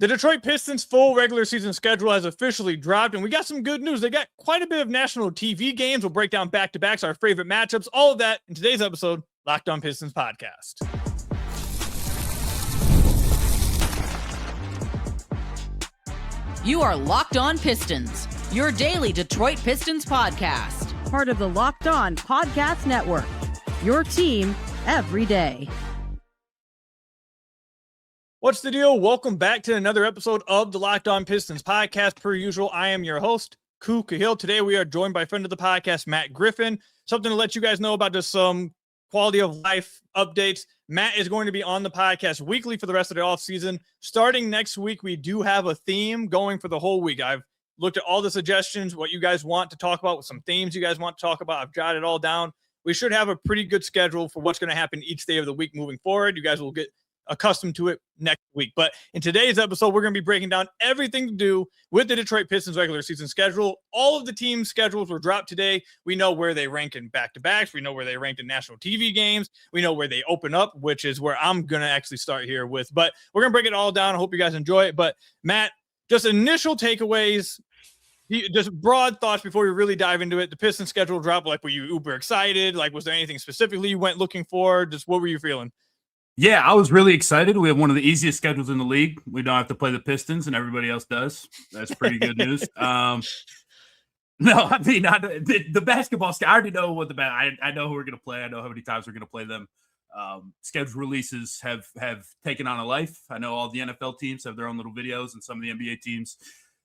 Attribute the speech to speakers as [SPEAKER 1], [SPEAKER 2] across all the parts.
[SPEAKER 1] The Detroit Pistons' full regular season schedule has officially dropped, and we got some good news. They got quite a bit of national TV games. We'll break down back-to-backs, our favorite matchups, all of that in today's episode, Locked On Pistons Podcast.
[SPEAKER 2] You are Locked On Pistons, your daily Detroit Pistons podcast.
[SPEAKER 3] Part of the Locked On Podcast Network, your team every day.
[SPEAKER 1] What's the deal? Welcome back to another episode of the Locked On Pistons podcast. Per usual, I am your host, Ku Cahill. Today, we are joined by friend of the podcast, Matt Griffin. Something to let you guys know about just some quality of life updates. Matt is going to be on the podcast weekly for the rest of the offseason. Starting next week, we do have a theme going for the whole week. I've looked at all the suggestions, what you guys want to talk about, with some themes you guys want to talk about. I've jotted it all down. We should have a pretty good schedule for what's going to happen each day of the week moving forward. You guys will get accustomed to it next week. But in today's episode, we're going to be breaking down everything to do with the Detroit Pistons regular season schedule. All of the team schedules were dropped today. We know where they rank in back-to-backs. We know where they ranked in national TV games. We know where they open up, which is where I'm going to actually start here with. But we're going to break it all down. I hope you guys enjoy it. But Matt, just initial takeaways, just broad thoughts before we really dive into it. The Pistons schedule dropped. Like, were you uber excited? Like, was there anything specifically you went looking for? Just what were you feeling?
[SPEAKER 4] Yeah, I was really excited. We have one of the easiest schedules in the league. We don't have to play the Pistons, and everybody else does. That's pretty good news. No, I mean, the basketball. I already know what I know who we're going to play. I know how many times we're going to play them. Schedule releases have taken on a life. I know all the NFL teams have their own little videos, and some of the NBA teams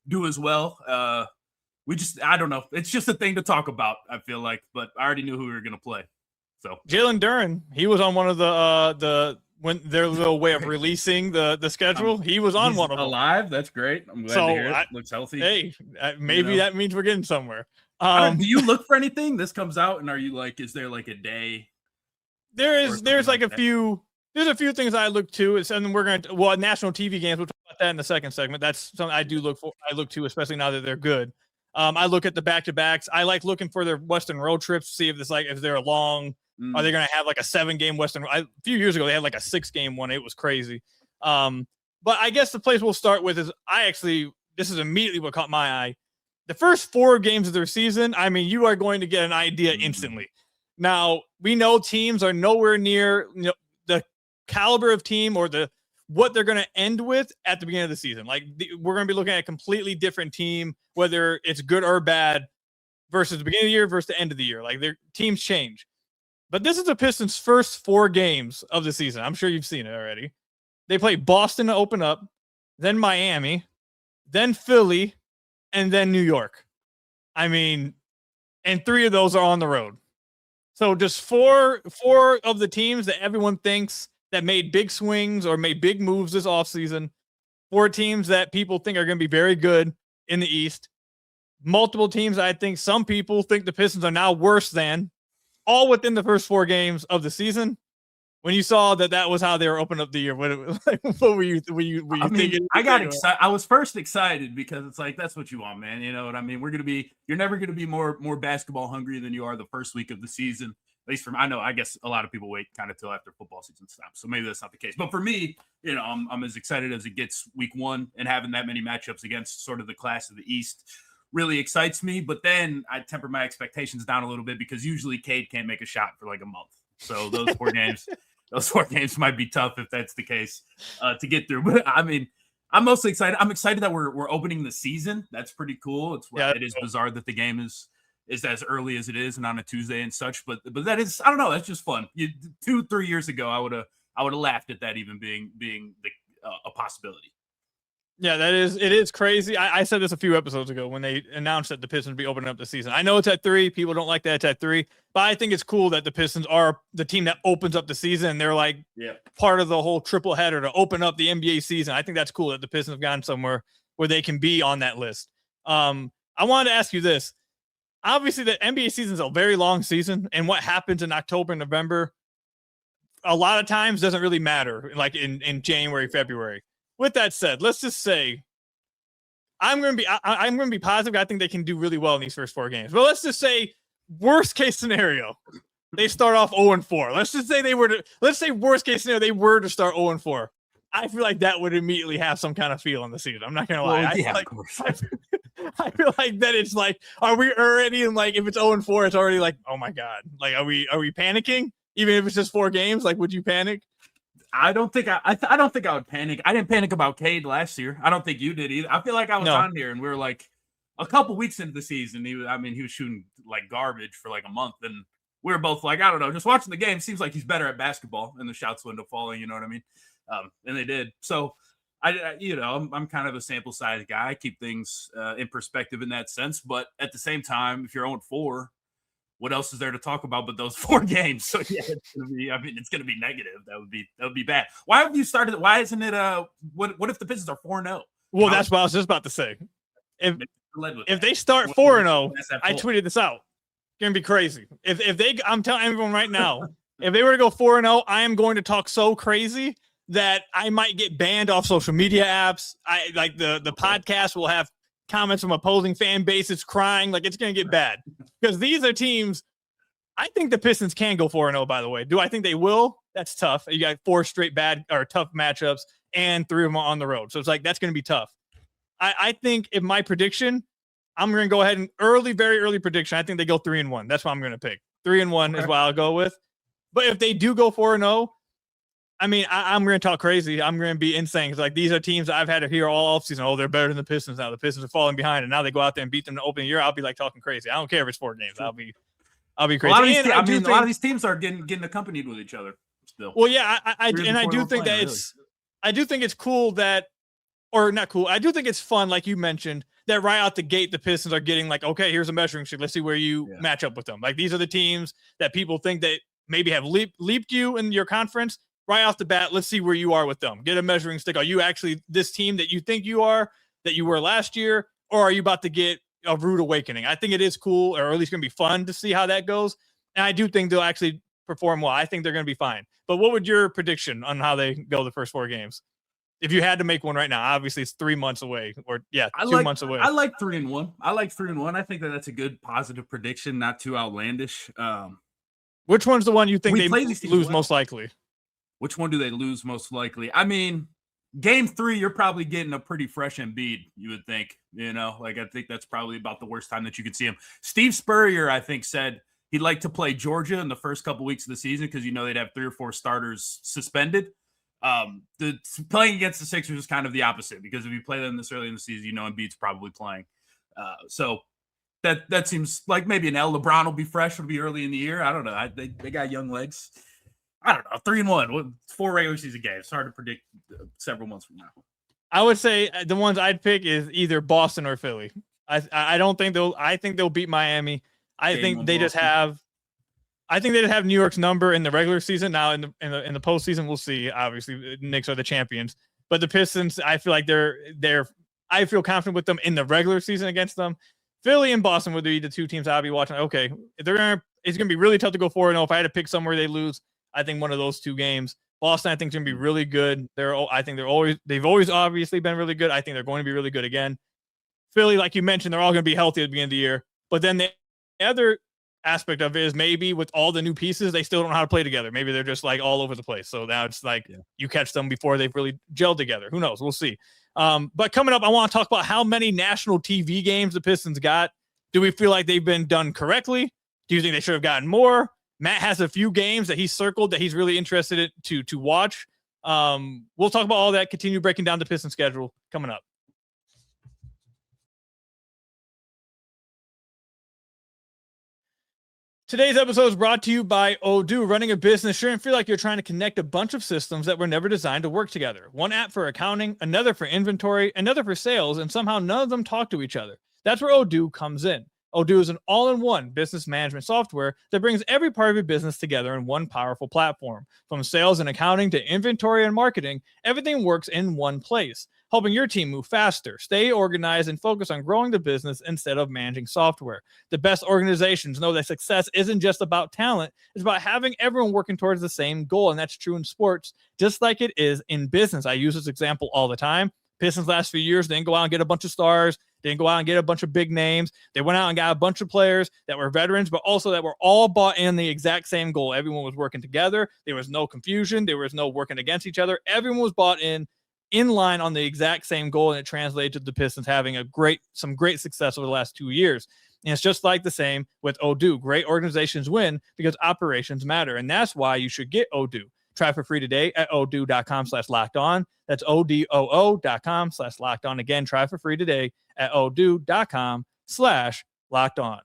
[SPEAKER 4] do as well. I don't know. It's just a thing to talk about, I feel like, but I already knew who we were going to play. So
[SPEAKER 1] Jalen Duren, he was on one of when their little way of releasing the schedule. He was on one of them.
[SPEAKER 4] Alive. That's great. I'm glad to hear it. Looks healthy.
[SPEAKER 1] Hey, maybe that means we're getting somewhere.
[SPEAKER 4] Do you look for anything? This comes out, and are you like, is there like a day?
[SPEAKER 1] There's like a few. There's a few things I look to. And then we're going to national TV games. We'll talk about that in the second segment. That's something I do look for. I look to, especially now that they're good. I look at the back-to-backs. I like looking for their Western road trips to see if they're long. Are they going to have like a 7-game Western? A few years ago, they had like a 6-game one. It was crazy. But I guess the place we'll start with is this is immediately what caught my eye. The first 4 games of their season, I mean, you are going to get an idea instantly. Now, we know teams are nowhere near the caliber of team or what they're going to end with at the beginning of the season. Like, we're going to be looking at a completely different team, whether it's good or bad, versus the beginning of the year versus the end of the year. Like, their teams change. But this is the Pistons' first 4 games of the season. I'm sure you've seen it already. They play Boston to open up, then Miami, then Philly, and then New York. I mean, and 3 of those are on the road. So just four of the teams that everyone thinks that made big swings or made big moves this offseason. 4 teams that people think are going to be very good in the East. Multiple teams I think some people think the Pistons are now worse than. All within the first 4 games of the season. When you saw that was how they were opening up the year, what were you thinking?
[SPEAKER 4] I got excited. I was first excited because it's like, that's what you want, man. You know what I mean? You're never going to be more basketball hungry than you are the first week of the season. At least I guess a lot of people wait kind of till after football season stops. So maybe that's not the case. But for me, I'm as excited as it gets week 1, and having that many matchups against sort of the class of the East really excites me. But then I temper my expectations down a little bit because usually Cade can't make a shot for like a month. So those 4 games might be tough if that's the case to get through. But I mean, I'm mostly excited. I'm excited that we're opening the season. That's pretty cool. It is bizarre that the game is as early as it is and on a Tuesday and such. But that is, I don't know. That's just fun. 2-3 years ago, I would have laughed at that even being a possibility.
[SPEAKER 1] Yeah, it is crazy. I said this a few episodes ago when they announced that the Pistons would be opening up the season. I know it's at 3. People don't like that it's at 3. But I think it's cool that the Pistons are the team that opens up the season. And they're like part of the whole triple header to open up the NBA season. I think that's cool that the Pistons have gotten somewhere where they can be on that list. I wanted to ask you this. Obviously, the NBA season is a very long season. And what happens in October and November, a lot of times doesn't really matter, like in January, February. With that said, let's just say I'm going to be positive. I think they can do really well in these first 4 games. But let's just say worst case scenario, they start off 0-4. Let's just say worst case scenario, they were to start 0-4. I feel like that would immediately have some kind of feel in the season. I'm not gonna lie.
[SPEAKER 4] Well,
[SPEAKER 1] I
[SPEAKER 4] yeah,
[SPEAKER 1] feel
[SPEAKER 4] of
[SPEAKER 1] like,
[SPEAKER 4] course.
[SPEAKER 1] I feel like that it's like, are we already in like if it's 0-4, it's already like, oh my god, like are we panicking? Even if it's just 4 games, like would you panic?
[SPEAKER 4] I don't think I don't think I would panic. I didn't panic about Cade last year. I don't think you did either. I feel like I was on here and we were like a couple weeks into the season. He was shooting like garbage for like a month, and we were both like, I don't know, just watching the game seems like he's better at basketball and the shots window falling. You know what I mean? And they did. So I'm kind of a sample size guy. I keep things in perspective in that sense. But at the same time, if you're 0-4, what else is there to talk about but those 4 games? So yeah, it's gonna be negative. That would be bad. Why have you started? Why isn't it what if the Pistons are 4-0?
[SPEAKER 1] Well, that's what I was just about to say. If they start 4-0, I tweeted this out. It's gonna be crazy. I'm telling everyone right now, if they were to go 4-0, I am going to talk so crazy that I might get banned off social media apps. I like the podcast will have comments from opposing fan bases crying. Like it's going to get bad because these are teams. I think the Pistons can go 4-0, by the way. Do I think they will? That's tough. You got 4 straight bad or tough matchups and 3 of them on the road. So it's like, that's going to be tough. I think in my prediction, I'm going to go ahead and very early prediction. I think they go 3-1. That's what I'm going to pick. 3-1 is what I'll go with. But if they do go 4-0, I mean, I'm going to talk crazy. I'm going to be insane. Like these are teams I've had to hear all offseason. Oh, they're better than the Pistons now. The Pistons are falling behind, and now they go out there and beat them to open the year. I'll be like talking crazy. I don't care if it's 4 games. I'll be crazy.
[SPEAKER 4] A lot of these teams are getting accompanied with each other still.
[SPEAKER 1] Well, yeah, I do think that I do think it's cool that, or not cool. I do think it's fun, like you mentioned, that right out the gate the Pistons are getting like, okay, here's a measuring stick. Let's see where you match up with them. Like these are the teams that people think that maybe have leaped you in your conference. Right off the bat, let's see where you are with them. Get a measuring stick. Are you actually this team that you think you are, that you were last year, or are you about to get a rude awakening? I think it is cool, or at least going to be fun to see how that goes. And I do think they'll actually perform well. I think they're going to be fine. But what would your prediction on how they go the first 4 games? If you had to make one right now, obviously it's 3 months away, or 2 months away.
[SPEAKER 4] I like 3-1. I think that's a good positive prediction, not too outlandish.
[SPEAKER 1] Which one's the one you think they lose most likely?
[SPEAKER 4] Which one do they lose most likely? I mean, game 3, you're probably getting a pretty fresh Embiid, you would think. I think that's probably about the worst time that you could see him. Steve Spurrier, I think, said he'd like to play Georgia in the first couple weeks of the season because they'd have 3 or 4 starters suspended. The playing against the Sixers is kind of the opposite because if you play them this early in the season, Embiid's probably playing. So that seems like maybe an L. LeBron will be fresh. It'll be early in the year. I don't know. They got young legs. I don't know. 3-1. 4 regular season games. It's hard to predict several months from now.
[SPEAKER 1] I would say the ones I'd pick is either Boston or Philly. I don't think I think they'll beat Miami. I think they just have New York's number in the regular season. Now in the postseason, we'll see. Obviously, the Knicks are the champions, but the Pistons, I feel like I feel confident with them in the regular season against them. Philly and Boston would be the 2 teams I'll be watching. Okay, it's gonna be really tough to go 4-0. If I had to pick somewhere they lose, I think one of those 2 games. Boston, I think, is going to be really good. They've always obviously been really good. I think they're going to be really good again. Philly, like you mentioned, they're all going to be healthy at the beginning of the year. But then the other aspect of it is maybe with all the new pieces, they still don't know how to play together. Maybe they're just like all over the place. So now it's like you catch them before they've really gelled together. Who knows? We'll see. But coming up, I want to talk about how many national TV games the Pistons got. Do we feel like they've been done correctly? Do you think they should have gotten more? Matt has a few games that he's circled that he's really interested to watch. We'll talk about all that, continue breaking down the Pistons schedule coming up. Today's episode is brought to you by Odoo. Running a business shouldn't feel like you're trying to connect a bunch of systems that were never designed to work together. One app for accounting, another for inventory, another for sales, and somehow none of them talk to each other. That's where Odoo comes in. Odoo is an all-in-one business management software that brings every part of your business together in one powerful platform. From sales and accounting to inventory and marketing, everything works in one place, helping your team move faster, stay organized, and focus on growing the business instead of managing software. The best organizations know that success isn't just about talent, it's about having everyone working towards the same goal, and that's true in sports, just like it is in business. I use this example all the time. Pistons last few years, they didn't go out and get a bunch of stars. They didn't go out and get a bunch of big names. They went out and got a bunch of players that were veterans, but also that were all bought in the exact same goal. Everyone was working together. There was no confusion. There was no working against each other. Everyone was bought in line on the exact same goal, and it translated to the Pistons having some great success over the last 2 years. And it's just like the same with Odoo. Great organizations win because operations matter, and that's why you should get Odoo. Try for free today at odoo.com/lockedon. That's odoo.com/lockedon. Again, try for free today at odoo.com/lockedon.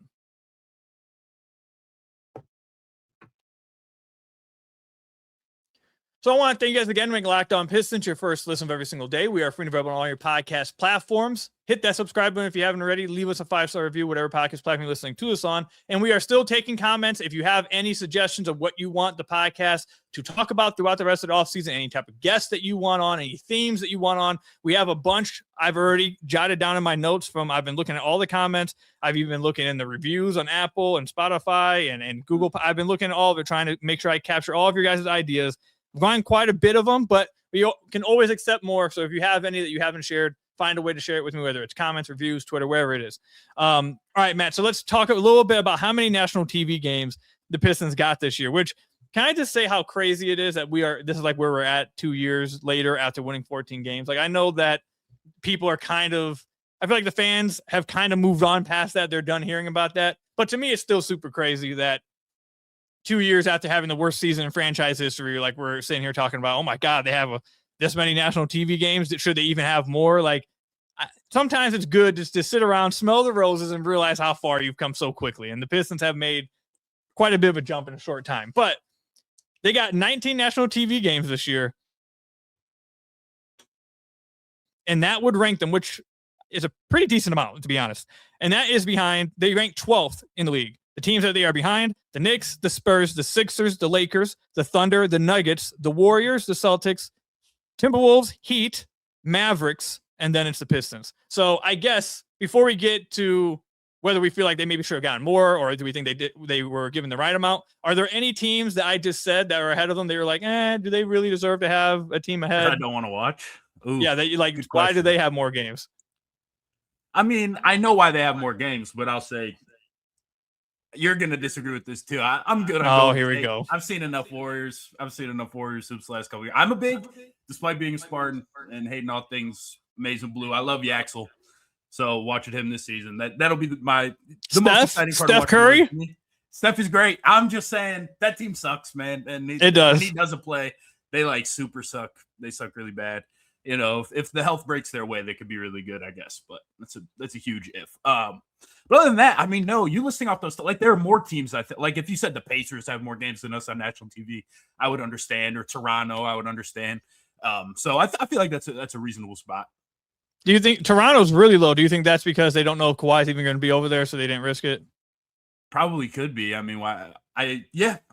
[SPEAKER 1] So I want to thank you guys again for making Locked On Pistons your first listen of every single day. We are free and available on all your podcast platforms. Hit that subscribe button if you haven't already. Leave us a 5-star review, whatever podcast platform you're listening to us on. And we are still taking comments. If you have any suggestions of what you want the podcast to talk about throughout the rest of the offseason, any type of guests that you want on, any themes that you want on, we have a bunch I've already jotted down in my notes I've been looking at all the comments. I've even been looking in the reviews on Apple and Spotify and Google. I've been looking at all of it, trying to make sure I capture all of your guys' ideas. I've gone quite a bit of them, but we can always accept more. So if you have any that you haven't shared, find a way to share it with me, whether it's comments, reviews, Twitter, wherever it is. All right, Matt. So let's talk a little bit about how many national TV games the Pistons got this year, which can I just say how crazy it is that this is like where we're at 2 years later after winning 14 games. Like I know that people are I feel like the fans have kind of moved on past that. They're done hearing about that. But to me, it's still super crazy that 2 years after having the worst season in franchise history, like we're sitting here talking about, oh my God, they have this many national TV games. Should they even have more? Like sometimes it's good just to sit around, smell the roses, and realize how far you've come so quickly. And the Pistons have made quite a bit of a jump in a short time. But they got 19 national TV games this year. And that would rank them, which is a pretty decent amount, to be honest. And that is they rank 12th in the league. The teams that they are behind: the Knicks, the Spurs, the Sixers, the Lakers, the Thunder, the Nuggets, the Warriors, the Celtics, Timberwolves, Heat, Mavericks, and then it's the Pistons. So I guess before we get to whether we feel like they maybe should have gotten more, or do we think they were given the right amount, are there any teams that I just said that are ahead of them? They were like, do they really deserve to have a team ahead?
[SPEAKER 4] I don't want to watch. Ooh,
[SPEAKER 1] yeah, why do they have more games?
[SPEAKER 4] I mean, I know why they have more games, but I'll say you're going to disagree with this too. I'm good.
[SPEAKER 1] Here we go.
[SPEAKER 4] I've seen enough Warriors. Hoops the last couple of years. I'm a big, despite being a Spartan and hating all things maize and blue, I love Yaxel. So watching him this season, that'll be the most exciting part.
[SPEAKER 1] Steph Curry?
[SPEAKER 4] Steph is great. I'm just saying that team sucks, man. And
[SPEAKER 1] it does.
[SPEAKER 4] When he doesn't play, they super suck. They suck really bad. You know, if the health breaks their way, they could be really good, I guess. But that's a huge if. But other than that, I mean, no, you listing off those, like, there are more teams. Like if you said the Pacers have more games than us on national TV, I would understand. Or Toronto, I would understand. So I feel like that's a reasonable spot.
[SPEAKER 1] Do you think Toronto's really low? Do you think that's because they don't know if Kawhi's even going to be over there, so they didn't risk it?
[SPEAKER 4] Probably could be. I mean, why? I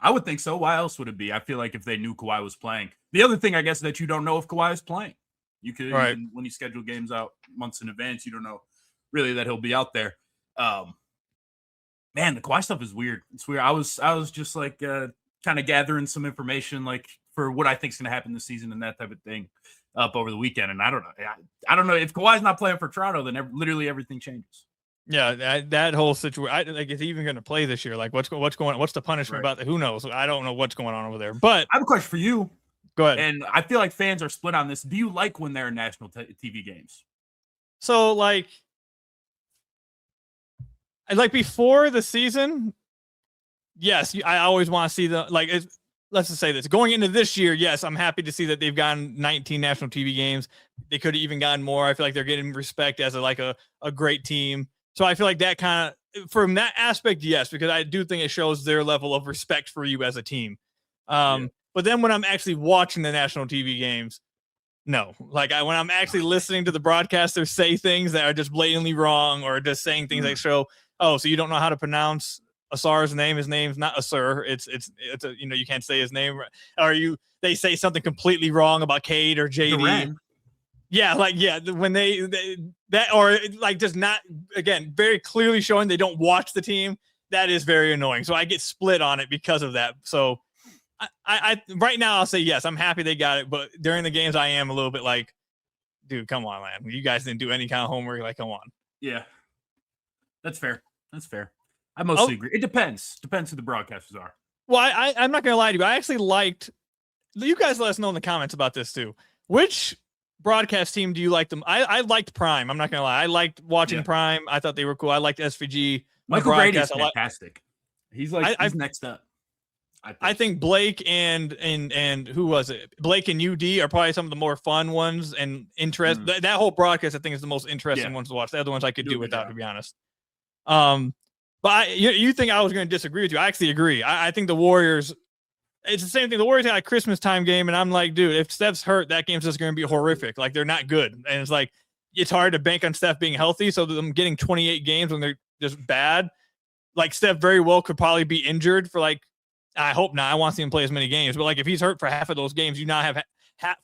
[SPEAKER 4] would think so. Why else would it be? I feel like if they knew Kawhi was playing. The other thing, I guess, that you don't know if Kawhi is playing. You could,
[SPEAKER 1] right.
[SPEAKER 4] When you schedule games out months in advance, you don't know really that he'll be out there. Man, the Kawhi stuff is weird. It's weird. I was just like kind of gathering some information, like for what I think is going to happen this season and that type of thing up over the weekend. And I don't know. I don't know if Kawhi's not playing for Toronto, then literally everything changes.
[SPEAKER 1] Yeah, that whole situation. Like, is he even going to play this year? Like, what's going on? What's the punishment about that? Who knows? I don't know what's going on over there. But
[SPEAKER 4] I have a question for you.
[SPEAKER 1] Go ahead.
[SPEAKER 4] And I feel like fans are split on this. Do you like when they're in national TV games?
[SPEAKER 1] So, like before the season, yes, I always want to see let's just say this. Going into this year, yes, I'm happy to see that they've gotten 19 national TV games. They could have even gotten more. I feel like they're getting respect as a great team. So I feel like that kind of, from that aspect, yes, because I do think it shows their level of respect for you as a team. But then when I'm actually watching the national TV games, no. Like when I'm actually listening to the broadcasters say things that are just blatantly wrong, or just saying things that show, oh, so you don't know how to pronounce Asar's name. His name's not Asar. It's you can't say his name. Or they say something completely wrong about Cade or JD.
[SPEAKER 4] Duren.
[SPEAKER 1] Yeah, when they or just not, again, very clearly showing they don't watch the team. That is very annoying. So I get split on it because of that. So I right now I'll say yes, I'm happy they got it, but during the games I am a little bit like, dude, come on, man. You guys didn't do any kind of homework. Like, come on.
[SPEAKER 4] Yeah, that's fair. That's fair. I mostly agree. It depends. Depends who the broadcasters are.
[SPEAKER 1] Well, I'm not going to lie to you. I actually liked. You guys let us know in the comments about this too. Which broadcast team do you like them? I liked Prime. I'm not going to lie. I liked watching Prime. I thought they were cool. I liked SVG.
[SPEAKER 4] Michael Brady's fantastic. He's next up.
[SPEAKER 1] I think Blake and who was it? Blake and UD are probably some of the more fun ones and interest. That whole broadcast I think is the most interesting ones to watch. The other ones I could do without, to be honest. But you think I was going to disagree with you? I actually agree. I think the Warriors. It's the same thing. The Warriors had a Christmas time game, and I'm like, dude, if Steph's hurt, that game's just going to be horrific. Like they're not good, and it's like it's hard to bank on Steph being healthy. So them getting 28 games when they're just bad, like Steph very well could probably be injured for like. I hope not. I want to see him play as many games, but like if he's hurt for half of those games, you now have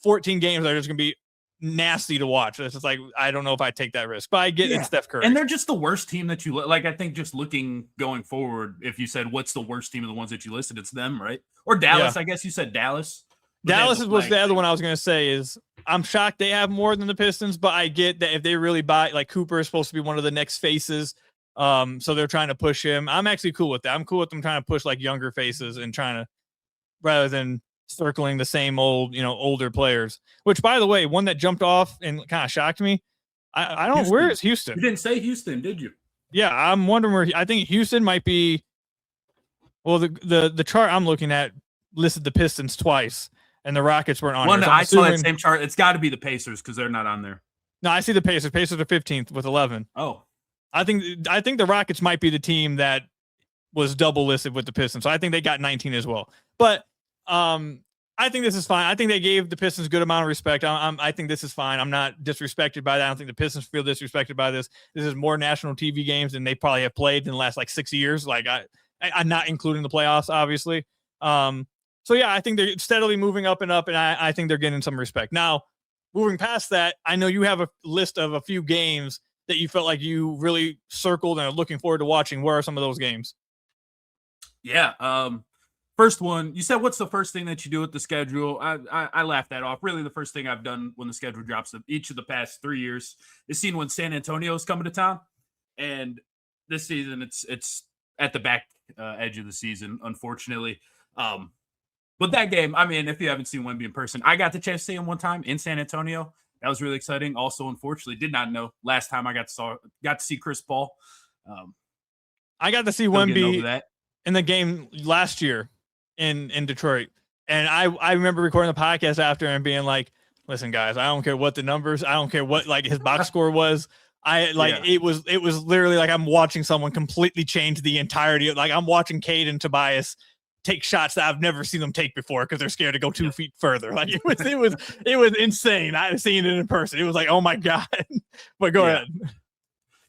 [SPEAKER 1] 14 games that are just going to be nasty to watch. It's just like I don't know if I take that risk, but I get it. Steph Curry,
[SPEAKER 4] and they're just the worst team that you like. I think just looking going forward, if you said what's the worst team of the ones that you listed, it's them, right? Or Dallas. I guess you said Dallas.
[SPEAKER 1] Dallas was the other one I was going to say. Is I'm shocked they have more than the Pistons, but I get that if they really buy, like Cooper is supposed to be one of the next faces. So they're trying to push him. I'm actually cool with that. I'm cool with them trying to push like younger faces and trying to, rather than circling the same old, older players, which by the way, one that jumped off and kind of shocked me. I don't, where is Houston?
[SPEAKER 4] You didn't say Houston, did you?
[SPEAKER 1] Yeah. I'm wondering where, I think Houston might be. Well, the chart I'm looking at listed the Pistons twice and the Rockets weren't on.
[SPEAKER 4] I saw that same chart. It's got to be the Pacers because they're not on there.
[SPEAKER 1] No, I see the Pacers. Pacers are 15th with 11.
[SPEAKER 4] Oh,
[SPEAKER 1] I think the Rockets might be the team that was double listed with the Pistons. So I think they got 19 as well. But I think this is fine. I think they gave the Pistons a good amount of respect. I think this is fine. I'm not disrespected by that. I don't think the Pistons feel disrespected by this. This is more national TV games than they probably have played in the last like 6 years. Like I'm not including the playoffs, obviously. So yeah, I think they're steadily moving up and up, and I think they're getting some respect. Now, moving past that, I know you have a list of a few games that you felt like you really circled and are looking forward to watching. Where are some of those games?
[SPEAKER 4] Yeah. First one, you said, what's the first thing that you do with the schedule? I laughed that off. Really, the first thing I've done when the schedule drops each of the past 3 years is seen when San Antonio is coming to town. And this season, it's at the back edge of the season, unfortunately. But that game, I mean, if you haven't seen Wemby in person, I got the chance to see him one time in San Antonio. That was really exciting. Also, unfortunately, did not know last time I got to see Chris Paul.
[SPEAKER 1] I got to see Wemby in the game last year in Detroit. And I remember recording the podcast after and being like, listen, guys, I don't care what the numbers, I don't care what like his box score was. It was literally like I'm watching someone completely change the entirety of, like I'm watching Cade and Tobias take shots that I've never seen them take before because they're scared to go 2 feet further. Like it was insane. I've seen it in person. It was like, oh my God. But go ahead.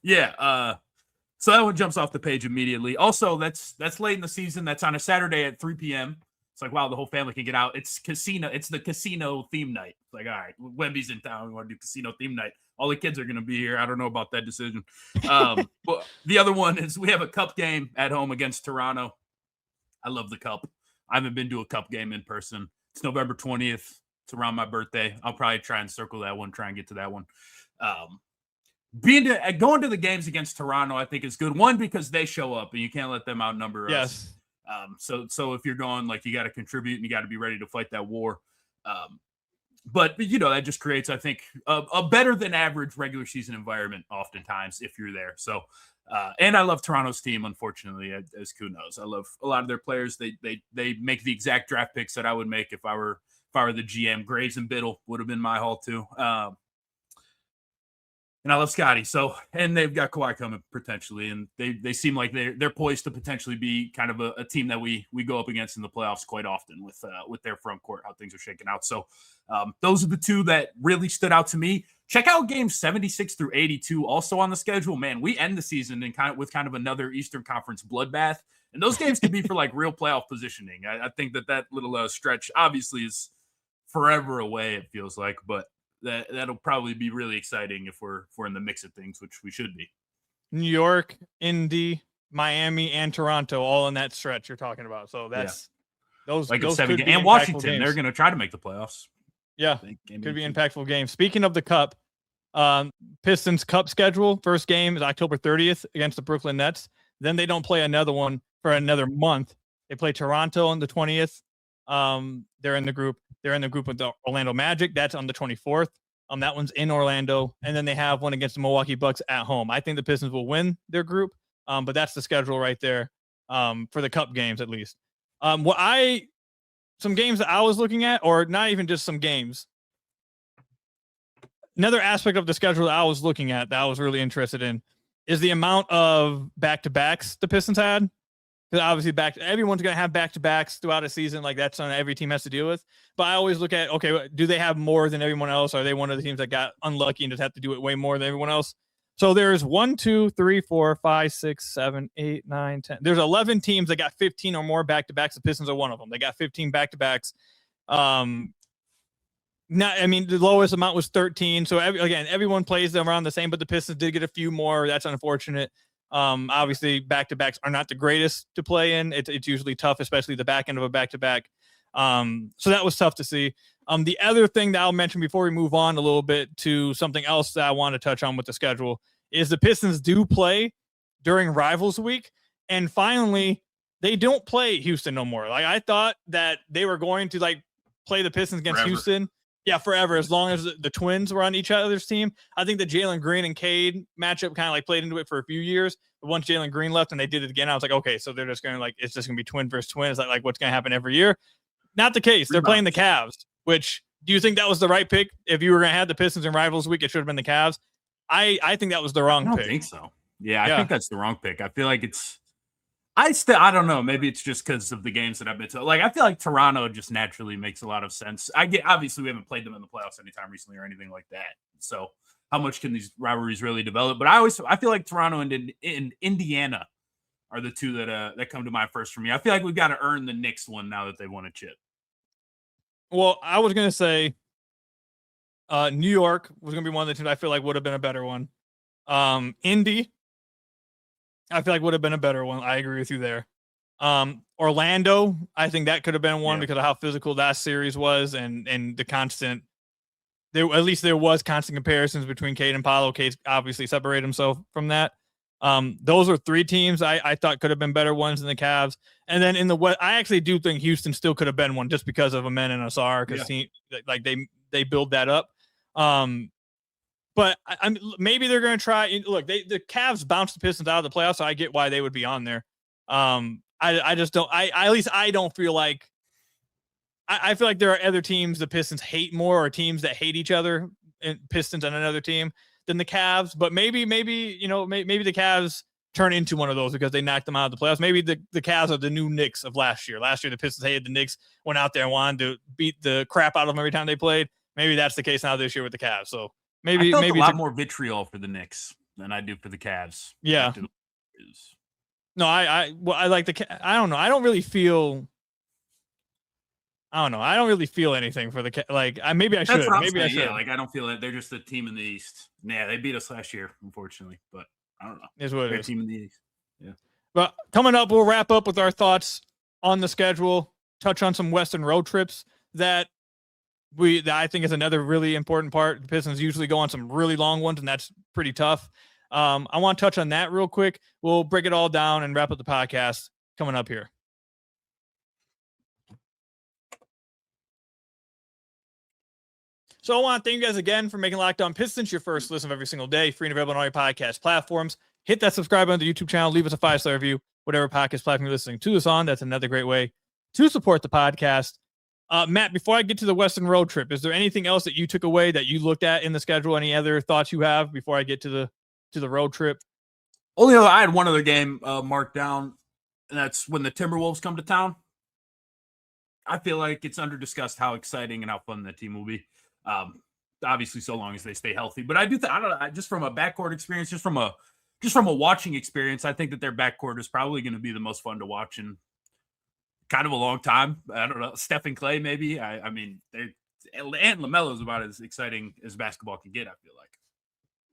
[SPEAKER 4] Yeah. So that one jumps off the page immediately. Also, that's late in the season. That's on a Saturday at 3 p.m. It's like, wow, the whole family can get out. It's the casino theme night. It's like, all right, Wemby's in town. We want to do casino theme night. All the kids are going to be here. I don't know about that decision. But the other one is we have a cup game at home against Toronto. I love the cup. I haven't been to a cup game in person. It's November 20th. It's around my birthday. I'll probably try and circle that one, try and get to that one. Going to the games against Toronto, I think is good. One, because they show up and you can't let them outnumber us. So if you're going, like, you got to contribute and you got to be ready to fight that war. But that just creates, I think, a better than average regular season environment oftentimes if you're there. So, and I love Toronto's team, unfortunately, as Ku knows. I love a lot of their players. They make the exact draft picks that I would make if I were the GM. Graves and Biddle would have been my haul too. And I love Scotty. So, and they've got Kawhi coming potentially, and they seem like they're poised to potentially be kind of a team that we go up against in the playoffs quite often with their front court, how things are shaking out. So those are the two that really stood out to me. Check out games 76 through 82 also on the schedule. Man, we end the season with kind of another Eastern Conference bloodbath, and those games could be for like real playoff positioning. I think that little stretch obviously is forever away, it feels like, but that'll probably be really exciting if we're in the mix of things, which we should be.
[SPEAKER 1] New York, Indy, Miami, and Toronto all in that stretch you're talking about. So that's those 7 games.
[SPEAKER 4] And Washington, they're going to try to make the playoffs.
[SPEAKER 1] Yeah, could be impactful games. Speaking of the cup, Pistons Cup schedule. First game is October 30th against the Brooklyn Nets. Then they don't play another one for another month. They play Toronto on the 20th. They're in the group. They're in the group with the Orlando Magic. That's on the 24th. That one's in Orlando. And then they have one against the Milwaukee Bucks at home. I think the Pistons will win their group. But that's the schedule right there for the Cup games, at least. Some games that I was looking at, or not even just some games. Another aspect of the schedule that I was looking at that I was really interested in is the amount of back-to-backs the Pistons had. Because obviously everyone's going to have back-to-backs throughout a season. Like, that's something every team has to deal with. But I always look at, okay, do they have more than everyone else? Are they one of the teams that got unlucky and just have to do it way more than everyone else? So there's 1, 2, 3, 4, 5, 6, 7, 8, 9, 10. There's 11 teams that got 15 or more back-to-backs. The Pistons are one of them. They got 15 back-to-backs. The lowest amount was 13. So everyone plays them around the same, but the Pistons did get a few more. That's unfortunate. Obviously back-to-backs are not the greatest to play in. It's usually tough, especially the back end of a back-to-back. So that was tough to see. The other thing that I'll mention before we move on a little bit to something else that I want to touch on with the schedule is the Pistons do play during Rivals Week. And finally, they don't play Houston no more. Like, I thought that they were going to play the Pistons against Houston. Yeah, forever, as long as the Twins were on each other's team. I think the Jalen Green and Cade matchup kind of played into it for a few years. But once Jalen Green left and they did it again, I was like, okay, so they're just going to it's just going to be twin versus twin. Is that what's going to happen every year? Not the case. They're playing the Cavs, which, do you think that was the right pick? If you were going to have the Pistons in Rivals Week, it should have been the Cavs. I think that was the wrong pick.
[SPEAKER 4] I don't think so. Yeah, I think that's the wrong pick. I feel like I don't know. Maybe it's just because of the games that I've been to. I feel like Toronto just naturally makes a lot of sense. Obviously we haven't played them in the playoffs anytime recently or anything like that. So how much can these rivalries really develop? But I feel like Toronto and Indiana are the two that come to mind first for me. I feel like we've got to earn the Knicks one now that they won a chip.
[SPEAKER 1] Well, I was going to say New York was going to be one of the teams I feel like would have been a better one. Indy, I feel like would have been a better one. I agree with you there. Orlando, I think that could have been one because of how physical that series was and the constant. There was constant comparisons between Cade and Paolo. Cade obviously separated himself from that. Those are three teams I thought could have been better ones than the Cavs. And then in the West, I actually do think Houston still could have been one just because of Amen and Asar, because they build that up. But maybe they're going to try. Look, the Cavs bounced the Pistons out of the playoffs, so I get why they would be on there. I just don't. At least I don't feel like. I feel like there are other teams the Pistons hate more, or teams that hate each other, and Pistons and another team, than the Cavs. But maybe the Cavs turn into one of those because they knocked them out of the playoffs. Maybe the Cavs are the new Knicks of last year. Last year the Pistons hated the Knicks, went out there and wanted to beat the crap out of them every time they played. Maybe that's the case now this year with the Cavs. So maybe
[SPEAKER 4] a lot more vitriol for the Knicks than I do for the Cavs.
[SPEAKER 1] Yeah. No, I like I don't know. I don't really feel anything for the maybe I should. Maybe I should.
[SPEAKER 4] Yeah, I don't feel that they're just a team in the East. Yeah, they beat us last year, unfortunately, but I don't know.
[SPEAKER 1] Is what it is.
[SPEAKER 4] Team in the East. Yeah.
[SPEAKER 1] But coming up, we'll wrap up with our thoughts on the schedule. Touch on some Western road trips that I think is another really important part. The Pistons usually go on some really long ones, and that's pretty tough. I want to touch on that real quick. We'll break it all down and wrap up the podcast coming up here. So I want to thank you guys again for making Locked On Pistons your first listen of every single day, free and available on all your podcast platforms. Hit that subscribe on the YouTube channel. Leave us a 5-star review, whatever podcast platform you're listening to us on. That's another great way to support the podcast. Matt, before I get to the Western road trip, is there anything else that you took away that you looked at in the schedule? Any other thoughts you have before I get to the road trip?
[SPEAKER 4] I had one other game marked down, and that's when the Timberwolves come to town. I feel like it's under-discussed how exciting and how fun that team will be. Obviously, so long as they stay healthy. But I don't know, just from a backcourt experience, just from a watching experience, I think that their backcourt is probably going to be the most fun to watch in kind of a long time. I don't know, Steph and Clay, maybe. I mean, and LaMelo is about as exciting as basketball can get, I feel like.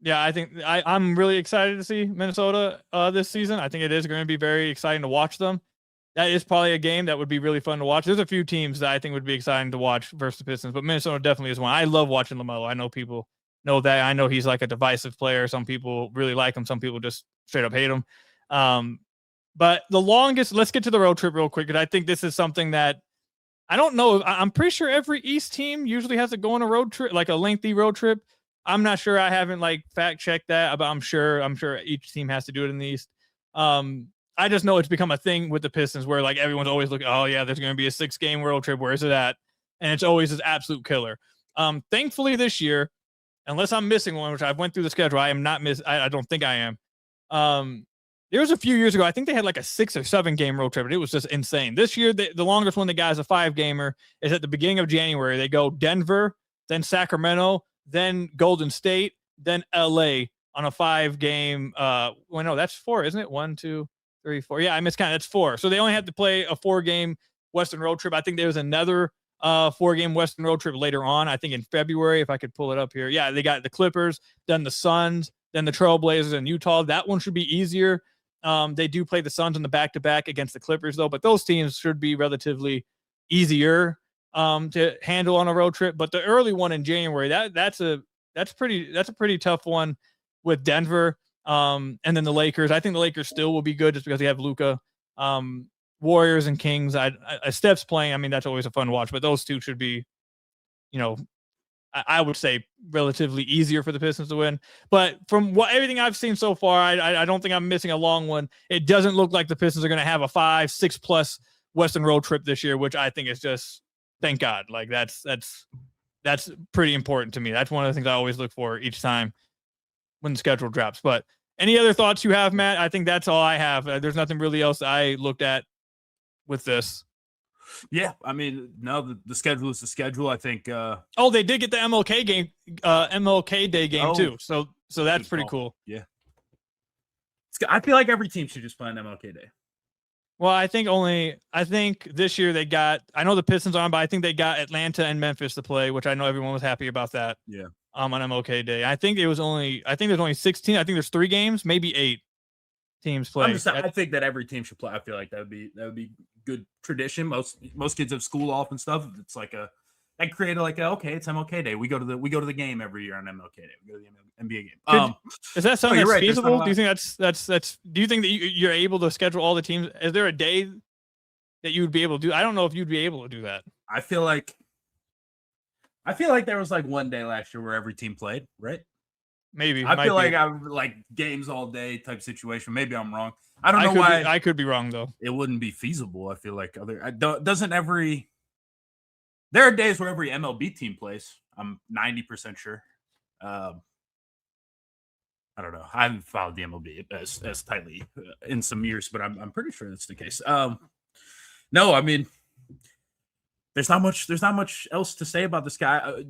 [SPEAKER 1] Yeah, I think I'm really excited to see Minnesota this season. I think it is going to be very exciting to watch them. That is probably a game that would be really fun to watch. There's a few teams that I think would be exciting to watch versus the Pistons, but Minnesota definitely is one. I love watching LaMelo. I know people know that. I know he's like a divisive player. Some people really like him. Some people just straight up hate him. But the longest, let's get to the road trip real quick. And I think this is something that I don't know. I'm pretty sure every East team usually has to go on a road trip, like a lengthy road trip. I'm not sure. I haven't like fact checked that, but I'm sure each team has to do it in the East. I just know it's become a thing with the Pistons where like everyone's always looking, oh yeah, there's going to be a 6-game road trip. Where is it at? And it's always this absolute killer. Thankfully this year, unless I'm missing one, which I went through the schedule, I am not I don't think I am. There was a few years ago, I think they had like a 6 or 7-game road trip, and it was just insane. This year, the longest one they got is a 5-gamer. Is at the beginning of January. They go Denver, then Sacramento, then Golden State, then LA on a 5-game. Well, no, that's 4, isn't it? 1, 2, 3, 4. Yeah, I miscounted. That's 4. So they only had to play a 4-game Western road trip. I think there was another 4-game Western road trip later on. I think in February, if I could pull it up here. Yeah, they got the Clippers, then the Suns, then the Trailblazers and Utah. That one should be easier. They do play the Suns in the back-to-back against the Clippers, though, but those teams should be relatively easier to handle on a road trip. But the early one in January, that's a pretty tough one with Denver, and then the Lakers. I think the Lakers still will be good just because they have Luka. Warriors and Kings. Steph's playing. I mean, that's always a fun watch, but those two should be, I would say relatively easier for the Pistons to win. But from everything I've seen so far, I don't think I'm missing a long one. It doesn't look like the Pistons are going to have a 5-6+ Western road trip this year, which I think is just, thank God. Like that's pretty important to me. That's one of the things I always look for each time when the schedule drops. But any other thoughts you have, Matt? I think that's all I have. There's nothing really else I looked at with this.
[SPEAKER 4] Yeah, I mean, no, the schedule is the schedule. I think.
[SPEAKER 1] They did get the MLK game, MLK Day game too. So that's pretty cool.
[SPEAKER 4] Yeah, I feel like every team should just play on MLK Day.
[SPEAKER 1] Well, I think this year they got. I know the Pistons on, but I think they got Atlanta and Memphis to play, which I know everyone was happy about that.
[SPEAKER 4] Yeah.
[SPEAKER 1] On MLK Day, I think there's only 16. I think there's 3 games, maybe 8 teams play.
[SPEAKER 4] I think that every team should play. I feel like that would be good tradition. Most kids have school off and stuff. It's like that created like okay, it's MLK Day. We go to the game every year on MLK Day. We go to the NBA game.
[SPEAKER 1] Is that something that's
[SPEAKER 4] right,
[SPEAKER 1] feasible? Do you think that's? Do you think that you're able to schedule all the teams? Is there a day that you would be able to do? I don't know if you'd be able to do that.
[SPEAKER 4] I feel like there was like one day last year where every team played, right?
[SPEAKER 1] Maybe.
[SPEAKER 4] I feel like I like games all day type situation. Maybe I'm wrong. I don't know why.
[SPEAKER 1] I could be wrong though.
[SPEAKER 4] It wouldn't be feasible. I feel like there are days where every MLB team plays. I'm 90% sure. I don't know. I haven't followed the MLB as tightly in some years, but I'm pretty sure that's the case. No, I mean, there's not much else to say about this guy.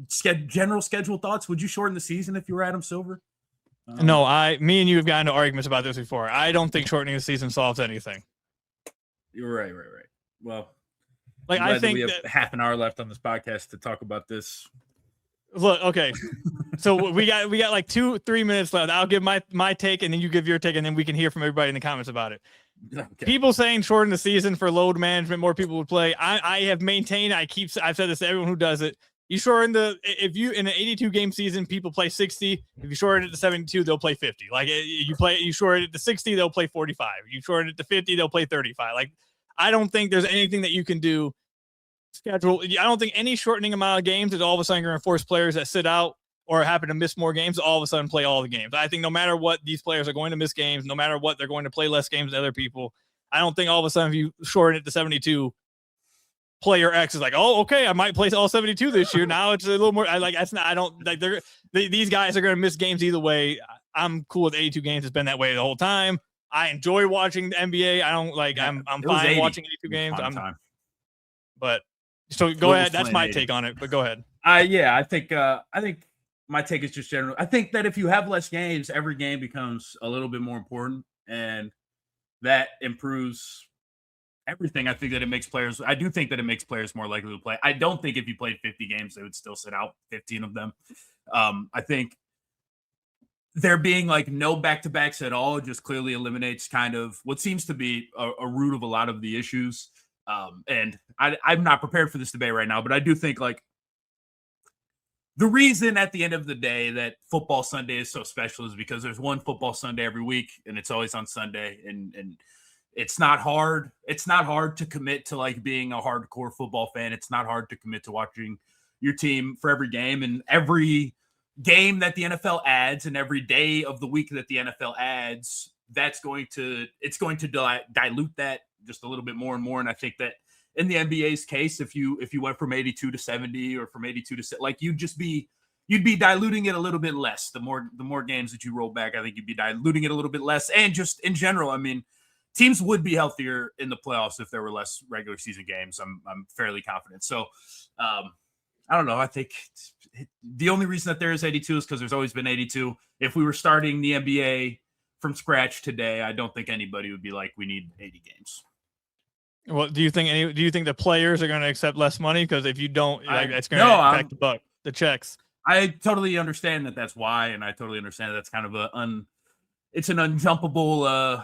[SPEAKER 4] General schedule thoughts. Would you shorten the season if you were Adam Silver?
[SPEAKER 1] No, me and you have gotten into arguments about this before. I don't think shortening the season solves anything.
[SPEAKER 4] You're right. Well,
[SPEAKER 1] like I think
[SPEAKER 4] we have half an hour left on this podcast to talk about this.
[SPEAKER 1] Look, okay. So we got like 2-3 minutes left. I'll give my take and then you give your take and then we can hear from everybody in the comments about it. Okay. People saying shorten the season for load management, more people would play. I have maintained, I've said this to everyone who does it. You shorten if you in an 82 game season, people play 60. If you shorten it to 72, they'll play 50. Like you shorten it to 60, they'll play 45. You shorten it to 50, they'll play 35. Like I don't think there's anything that you can do. Schedule. I don't think any shortening amount of games is all of a sudden going to force players that sit out or happen to miss more games all of a sudden play all the games. I think no matter what, these players are going to miss games. No matter what, they're going to play less games than other people. I don't think all of a sudden if you shorten it to 72, player X is like, oh, okay, I might play all 72 this year. Now it's a little more. These guys are going to miss games either way. I'm cool with 82 games. It's been that way the whole time. I enjoy watching the NBA. I don't like. I'm fine watching 82 games. But so go ahead. That's my take on it. But go ahead.
[SPEAKER 4] I think my take is just general. I think that if you have less games, every game becomes a little bit more important, and that improves everything. I think that it makes players. I do think that it makes players more likely to play. I don't think if you played 50 games, they would still sit out 15 of them. I think there being like no back-to-backs at all just clearly eliminates kind of what seems to be a root of a lot of the issues. And I'm not prepared for this debate right now, but I do think like the reason at the end of the day that football Sunday is so special is because there's one football Sunday every week, and it's always on Sunday. And it's not hard. It's not hard to commit to like being a hardcore football fan. It's not hard to commit to watching your team for every game, and every game that the NFL adds and every day of the week that the NFL adds, it's going to dilute that just a little bit more and more. And I think that in the NBA's case, if you went from 82 to 70 or from 82 to like, you'd be diluting it a little bit less. The more games that you roll back, I think you'd be diluting it a little bit less. And just in general, I mean, teams would be healthier in the playoffs if there were less regular season games. I'm fairly confident. So I don't know. I think the only reason that there is 82 is because there's always been 82. If we were starting the NBA from scratch today, I don't think anybody would be like, we need 80 games.
[SPEAKER 1] Well, do you think the players are going to accept less money? Because if you don't, it's going to affect the checks.
[SPEAKER 4] I totally understand that that's why, and I totally understand that's kind of it's an unjumpable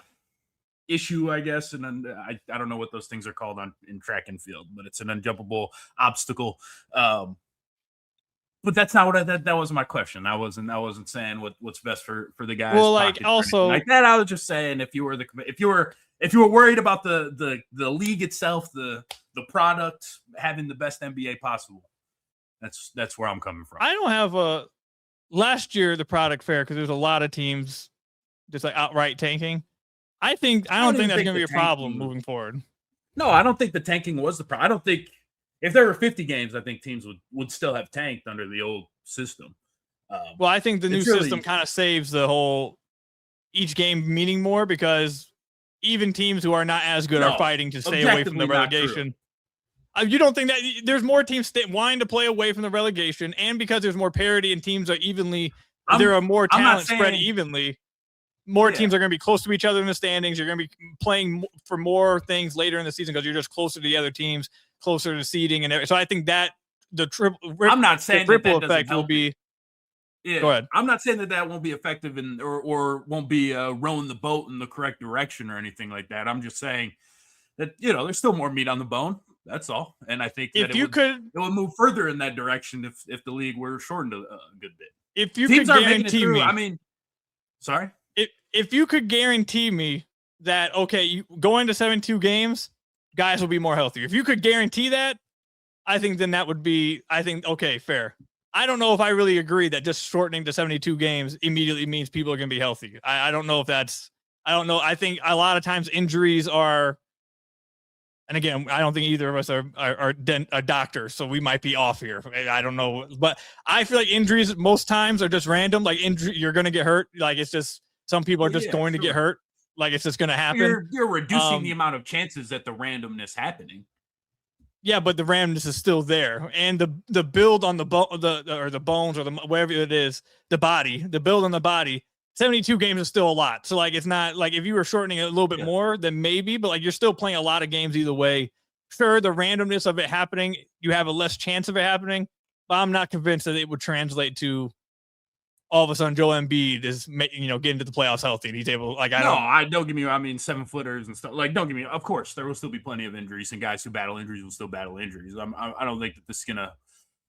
[SPEAKER 4] issue, I guess, and I don't know what those things are called in track and field, but it's an unjumpable obstacle. But that's not what that wasn't my question. I wasn't saying what's best for the guys.
[SPEAKER 1] Well, like also
[SPEAKER 4] like that, I was just saying if you were worried about the league itself, the product, having the best NBA possible, that's where I'm coming from.
[SPEAKER 1] I don't have last year the product fair because there's a lot of teams just like outright tanking. I don't think that's going to be a problem moving forward.
[SPEAKER 4] No, I don't think the tanking was the problem. I don't think if there were 50 games, I think teams would still have tanked under the old system.
[SPEAKER 1] Well, I think the new system kind of saves the whole each game meaning more because even teams who are not as good are fighting to stay away from the relegation. You don't think that there's more teams wanting to play away from the relegation, and because there's more parity and teams are there are more talent spread evenly. More teams are going to be close to each other in the standings. You're going to be playing for more things later in the season because you're just closer to the other teams, closer to seeding and everything. So I think that the
[SPEAKER 4] I'm not saying
[SPEAKER 1] the ripple effect will be.
[SPEAKER 4] Yeah, go ahead. I'm not saying that won't be effective or won't be rowing the boat in the correct direction or anything like that. I'm just saying that there's still more meat on the bone. That's all. And I think that it would move further in that direction if the league were shortened a good bit.
[SPEAKER 1] If you could guarantee me,
[SPEAKER 4] I mean, sorry.
[SPEAKER 1] If you could guarantee me that, okay, you going to 72 games, guys will be more healthy. If you could guarantee that, I think then that would be, okay, fair. I don't know if I really agree that just shortening to 72 games immediately means people are going to be healthy. I don't know if I don't know. I think a lot of times injuries are, and again, I don't think either of us are doctors, so we might be off here. I don't know. But I feel like injuries most times are just random. Like you're going to get hurt. Like it's just, some people are just going to get hurt. Like it's just going to happen.
[SPEAKER 4] You're reducing the amount of chances that the randomness happening.
[SPEAKER 1] Yeah, but the randomness is still there, and the build on the bones or whatever it is, the build on the body. 72 games is still a lot. So like it's not like if you were shortening it a little bit more, then maybe. But like you're still playing a lot of games either way. Sure, the randomness of it happening, you have a less chance of it happening. But I'm not convinced that it would translate to all of a sudden Joel Embiid is getting to the playoffs healthy and he's able
[SPEAKER 4] don't give me 7-footers and stuff. Like don't give me, of course there will still be plenty of injuries and guys who battle injuries will still battle injuries. I don't think that this is gonna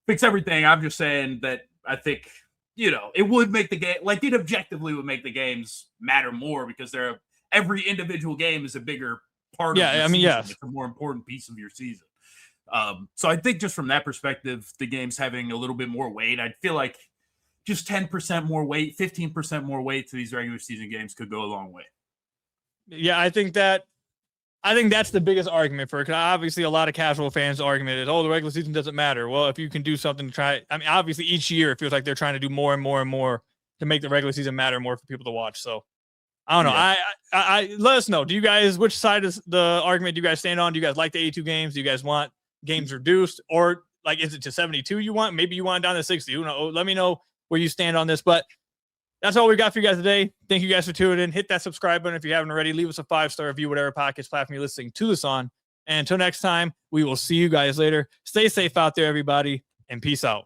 [SPEAKER 4] fix everything. I'm just saying that I think it would make the game, like it objectively would make the games matter more because every individual game is a bigger part of the season.
[SPEAKER 1] Yes.
[SPEAKER 4] It's a more important piece of your season. So I think just from that perspective, the game's having a little bit more weight. I feel like just 10% more weight, 15% more weight to these regular season games could go a long way.
[SPEAKER 1] Yeah, I think that's the biggest argument for it. Because obviously a lot of casual fans' argument is, the regular season doesn't matter. Well, if you can do something to try, I mean, obviously each year it feels like they're trying to do more and more and more to make the regular season matter more for people to watch. So I don't know. Yeah. I let us know. Do you guys, which side is the argument do you guys stand on? Do you guys like the 82 games? Do you guys want games reduced, or like is it to 72 you want? Maybe you want it down to 60. Who knows? Let me know where you stand on this. But that's all we got for you guys today. Thank you guys for tuning in. Hit that subscribe button if you haven't already. Leave us a 5-star review, whatever podcast platform you're listening to this on. And until next time, we will see you guys later. Stay safe out there, everybody, and peace out.